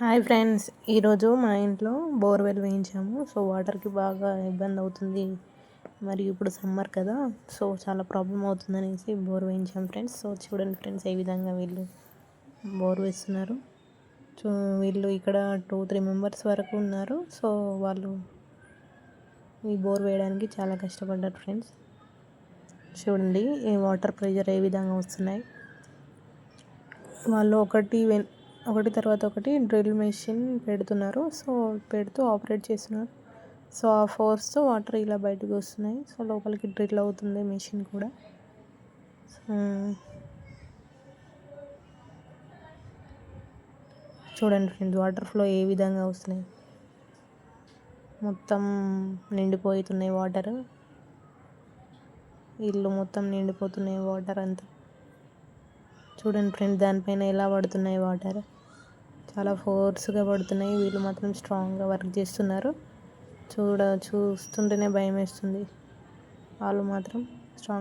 Hi friends, ఈరోజు మా ఇంట్లో బోర్వెల్ వేయించాము. సో వాటర్కి బాగా ఇబ్బంది అవుతుంది. మరి ఇప్పుడు సమ్మర్ కదా, సో చాలా ప్రాబ్లం అవుతుంది అనేసి బోర్ వేయించాము ఫ్రెండ్స్. సో చూడండి ఫ్రెండ్స్, ఏ విధంగా వీళ్ళు బోర్ వేస్తున్నారు. సో వీళ్ళు ఇక్కడ 2-3 మెంబర్స్ వరకు ఉన్నారు. సో వాళ్ళు ఈ బోర్ వేయడానికి చాలా కష్టపడ్డారు ఫ్రెండ్స్. చూడండి ఈ వాటర్ ప్రెషర్ ఏ విధంగా వస్తున్నాయి. వాళ్ళు ఒకటి తర్వాత ఒకటి డ్రిల్ మెషిన్ పెడుతున్నారు. సో పెడుతూ ఆపరేట్ చేస్తున్నారు. సో ఆ ఫోర్స్తో వాటర్ ఇలా బయటకు వస్తున్నాయి. సో లోపలికి డ్రిల్ అవుతుంది మెషిన్ కూడా. చూడండి ఫ్రెండ్స్, వాటర్ ఫ్లో ఏ విధంగా వస్తున్నాయి. మొత్తం నిండిపోతున్నాయి వాటర్. ఇల్లు మొత్తం నిండిపోతున్నాయి వాటర్ అంతా. చూడండి ఫ్రెండ్స్, దానిపైన ఎలా పడుతున్నాయి వాటర్. చాలా ఫోర్స్గా పడుతున్నాయి. వీళ్ళు మాత్రం స్ట్రాంగ్గా వర్క్ చేస్తున్నారు. చూస్తుంటేనే భయం వేస్తుంది. వాళ్ళు మాత్రం స్ట్రాంగ్